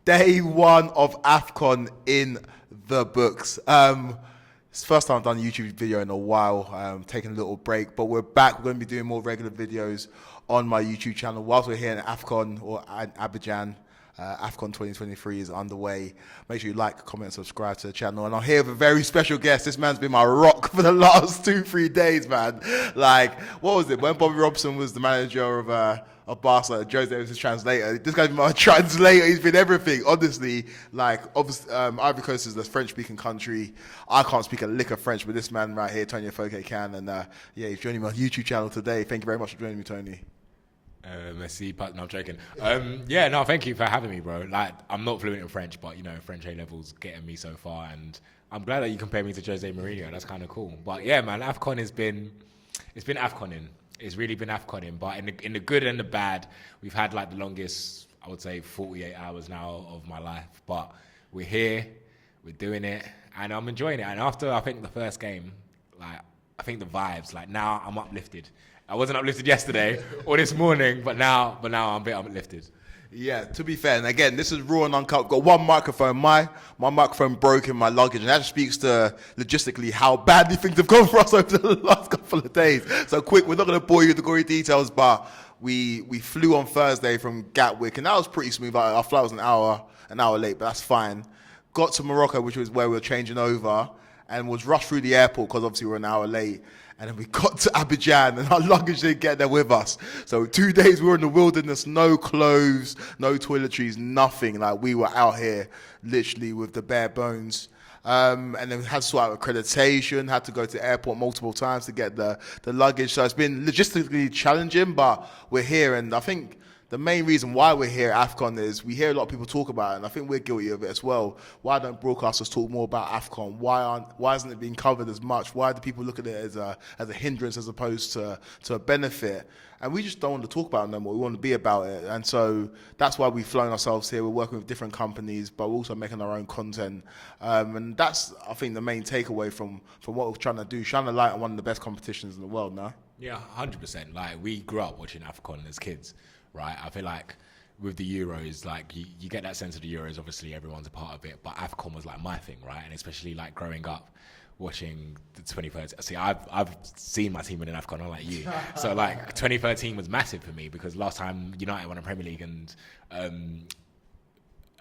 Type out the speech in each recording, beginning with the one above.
Day one of Afcon in the books. It's the first time I've done a YouTube video in a while, taking a little break, but we're back. We're going to be doing more regular videos on my YouTube channel whilst we're here in Afcon or Abidjan. Afcon 2023 is underway. Make sure you like, comment, and subscribe to the channel. And I'm here with a very special guest. This man's been my rock for the last 2-3 days, man. Like, what was it? When Bobby Robson was the manager of Barcelona, Jose was his translator. This guy's been my translator. He's been everything. Honestly, like, obviously, Ivory Coast is the French-speaking country. I can't speak a lick of French, but this man right here, Toni Afoke, can. And yeah, he's joining my YouTube channel today. Thank you very much for joining me, Toni. Messi, but no, I'm joking. Yeah, no, thank you for having me, bro. Like, I'm not fluent in French, but you know, French A levels getting me so far, and I'm glad that you compare me to Jose Mourinho. That's kind of cool. But yeah, man, Afcon it's been Afconing. It's really been Afconing. But in the good and the bad, we've had like the longest, I would say, 48 hours now of my life. But we're here, we're doing it, and I'm enjoying it. And after I think the first game, like I think the vibes, like now I'm uplifted. I wasn't uplifted yesterday or this morning, but now I'm a bit uplifted. Yeah, to be fair, and again, this is raw and uncut. Got one microphone. My microphone broke in my luggage, and that just speaks to logistically how badly things have gone for us over the last couple of days. So quick, we're not going to bore you with the gory details, but we flew on Thursday from Gatwick, and that was pretty smooth. Our flight was an hour late, but that's fine. Got to Morocco, which was where we were changing over, and was rushed through the airport because obviously we were an hour late. And then we got to Abidjan and our luggage didn't get there with us. So 2 days we were in the wilderness, no clothes, no toiletries, nothing. Like we were out here literally with the bare bones. And then we had to sort out accreditation, had to go to the airport multiple times to get the luggage. So it's been logistically challenging, but we're here. And I think the main reason why we're here at Afcon is we hear a lot of people talk about it, and I think we're guilty of it as well. Why don't broadcasters talk more about Afcon? Why isn't it being covered as much? Why do people look at it as a hindrance as opposed to a benefit? And we just don't want to talk about it no more. We want to be about it. And so that's why we've flown ourselves here. We're working with different companies, but we're also making our own content. And that's, I think, the main takeaway from what we're trying to do, shine a light on one of the best competitions in the world now. Yeah, 100%. Like, we grew up watching Afcon as kids. Right, I feel like with the Euros, like you get that sense of the Euros. Obviously, everyone's a part of it, but Afcon was like my thing, right? And especially like growing up, watching the 2013. See, I've seen my team in an Afcon, unlike you. So like 2013 was massive for me because last time United won a Premier League and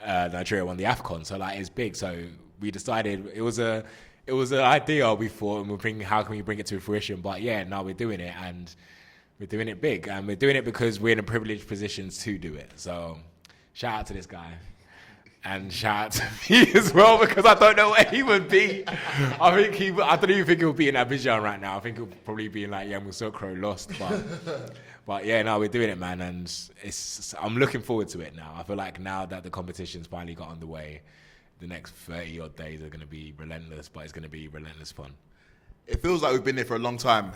Nigeria won the Afcon. So like it's big. So we decided it was an idea we thought, and how can we bring it to fruition? But yeah, now we're doing it and. We're doing it big, and we're doing it because we're in a privileged positions to do it. So, shout out to this guy, and shout out to me as well because I don't know where he would be. I don't even think he'll be in Abidjan right now. I think he'll probably be in like Yamoussoukro, lost. But yeah, no, we're doing it, man, and I'm looking forward to it now. I feel like now that the competition's finally got underway, the next 30 odd days are going to be relentless, but it's going to be relentless fun. It feels like we've been here for a long time.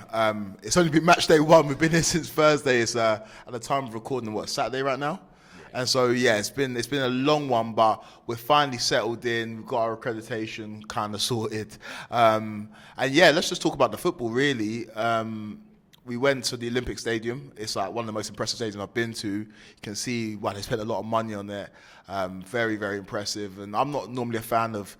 It's only been match day one. We've been here since Thursday. It's at the time of recording, Saturday right now? Yeah. And so, yeah, it's been a long one, but we're finally settled in. We've got our accreditation kind of sorted. And yeah, let's just talk about the football, really. We went to the Olympic Stadium. It's like one of the most impressive stadiums I've been to. You can see why they spent a lot of money on it. Very, very impressive. And I'm not normally a fan of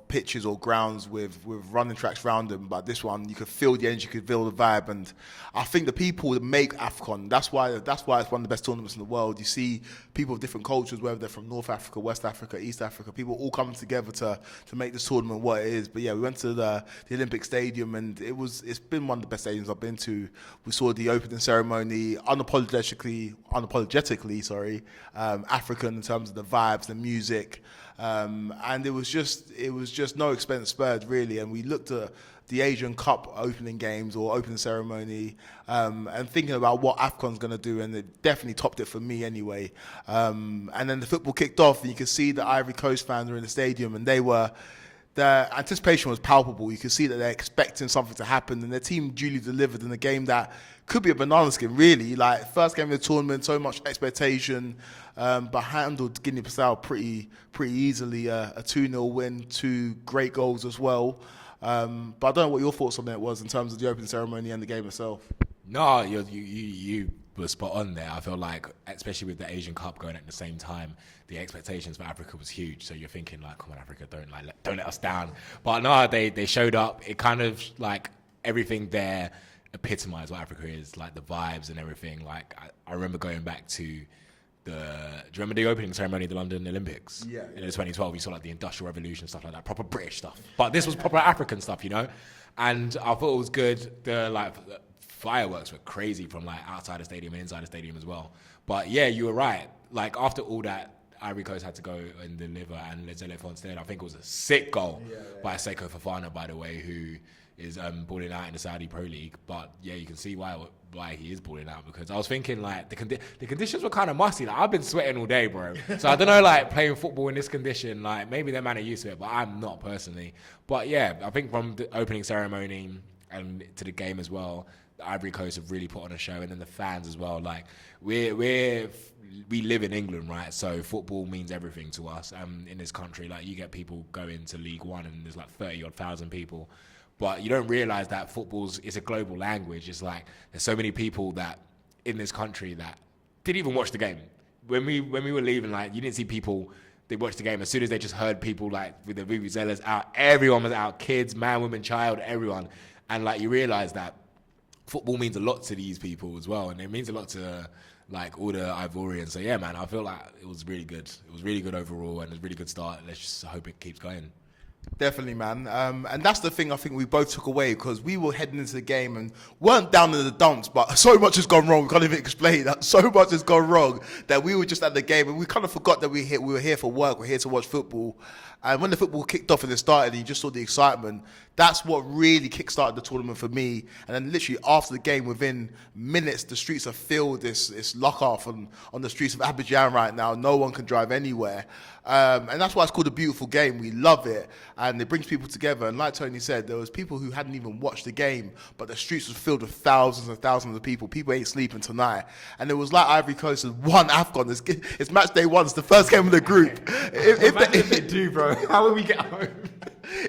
pitches or grounds with running tracks around them, but this one you could feel the energy, you could feel the vibe, and I think the people that make Afcon, that's why it's one of the best tournaments in the world. You see people of different cultures, whether they're from North Africa, West Africa, East Africa, people all coming together to make this tournament what it is. But yeah, we went to the Olympic Stadium, and it's been one of the best stadiums I've been to. We saw the opening ceremony, unapologetically, African in terms of the vibes, the music. And it was just no expense spared, really. And we looked at the Asian Cup opening games or opening ceremony, and thinking about what Afcon's going to do, and it definitely topped it for me anyway. And then the football kicked off, and you could see the Ivory Coast fans were in the stadium, and their anticipation was palpable. You could see that they're expecting something to happen, and their team duly delivered in a game that could be a banana skin, really. Like, first game of the tournament, so much expectation, but handled Guinea-Bissau pretty easily. A 2-0 win, 2 great goals as well. But I don't know what your thoughts on that was in terms of the opening ceremony and the game itself. No, you was spot on there. I feel like, especially with the Asian Cup going at the same time, the expectations for Africa was huge. So you're thinking like, come on, Africa, don't let us down. But no, they showed up. It kind of like everything there epitomized what Africa is, like the vibes and everything. Like I remember going back to do you remember the opening ceremony of the London Olympics? Yeah. In 2012, you saw like the Industrial Revolution, stuff like that, proper British stuff. But this was proper African stuff, you know? And I thought it was good. The fireworks were crazy from like outside the stadium and inside the stadium as well. But yeah, you were right. Like after all that, Ivory Coast had to go and deliver, and Lezele Fontaine, I think it was a sick goal by Kweku Afari, by the way, who is balling out in the Saudi Pro League. But yeah, you can see why he is balling out, because I was thinking like the conditions were kind of musty. Like I've been sweating all day, bro. So I don't know, like playing football in this condition, like maybe their man are used to it, but I'm not personally. But yeah, I think from the opening ceremony and to the game as well, the Ivory Coast have really put on a show, and then the fans as well. Like we live in England, right? So football means everything to us. In this country, like you get people going to League One and there's like 30,000 people. But you don't realise that it's a global language. It's like there's so many people that in this country that didn't even watch the game. When we were leaving, like you didn't see people. They watched the game as soon as they just heard people like with the vuvuzelas out. Everyone was out, kids, man, woman, child, everyone. And like you realise that football means a lot to these people as well, and it means a lot to like all the Ivorians. So yeah, man, I feel like it was really good. It was really good overall, and it was a really good start. Let's just hope it keeps going. Definitely, man. And that's the thing I think we both took away, because we were heading into the game and weren't down in the dumps, but so much has gone wrong. We can't even explain that. So much has gone wrong that we were just at the game and we kind of forgot that we were here for work. We're here to watch football. And when the football kicked off and it started and you just saw the excitement, that's what really kick-started the tournament for me. And then literally after the game, within minutes, the streets are filled. It's lock-off on the streets of Abidjan right now. No one can drive anywhere. And that's why it's called a beautiful game. We love it. And it brings people together. And like Tony said, there was people who hadn't even watched the game, but the streets were filled with thousands and thousands of people. People ain't sleeping tonight. And it was like Ivory Coast has won Afcon. It's match day one. It's the first game of the group. If they do, bro, how will we get home?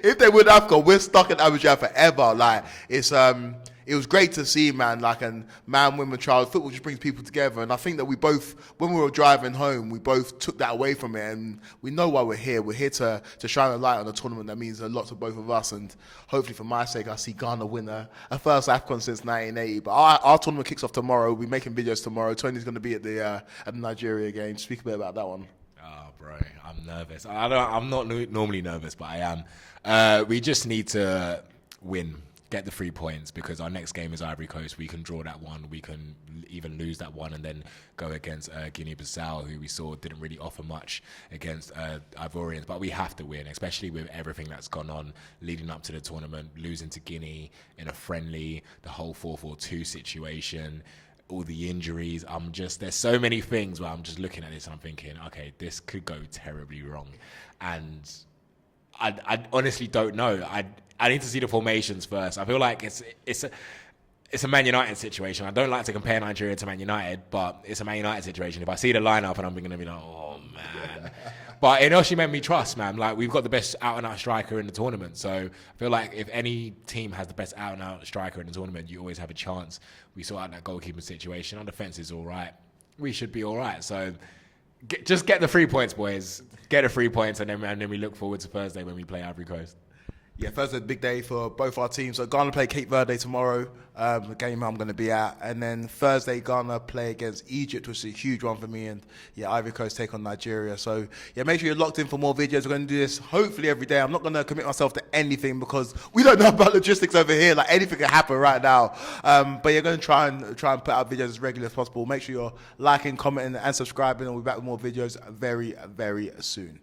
If they win Afcon, we're stuck in Abidjan forever. Like it was great to see, man. Like, and man, women, child, football just brings people together. And I think that we both, when we were driving home, we both took that away from it. And we know why we're here. We're here to shine a light on a tournament that means a lot to both of us. And hopefully, for my sake, I see Ghana win a first Afcon since 1980. But our tournament kicks off tomorrow. We're making videos tomorrow. Tony's going to be at the Nigeria game. Speak a bit about that one. Oh, bro, I'm nervous. I'm not normally nervous, but I am. We just need to win, get the 3 points, because our next game is Ivory Coast. We can draw that one. We can even lose that one and then go against Guinea-Bissau, who we saw didn't really offer much against Ivorians. But we have to win, especially with everything that's gone on leading up to the tournament, losing to Guinea in a friendly, the whole 4-4-2 situation, all the injuries. There's so many things where I'm just looking at this and I'm thinking, okay, this could go terribly wrong. And I honestly don't know. I need to see the formations first. I feel like it's a Man United situation. I don't like to compare Nigeria to Man United, but it's a Man United situation. If I see the lineup and I'm going to be like, oh man. But Enoshi made me trust, man. Like, we've got the best out-and-out striker in the tournament. So I feel like if any team has the best out-and-out striker in the tournament, you always have a chance. We saw out that goalkeeping situation. Our defence is all right. We should be all right. So just get the 3 points, boys. Get the 3 points, and then we look forward to Thursday when we play Ivory Coast. Yeah, Thursday's a big day for both our teams. So Ghana play Cape Verde tomorrow, the game I'm going to be at. And then Thursday, Ghana play against Egypt, which is a huge one for me. And yeah, Ivory Coast take on Nigeria. So yeah, make sure you're locked in for more videos. We're going to do this hopefully every day. I'm not going to commit myself to anything because we don't know about logistics over here. Like, anything can happen right now. But you're going to try and put out videos as regular as possible. Make sure you're liking, commenting, and subscribing. And we'll be back with more videos very, very soon.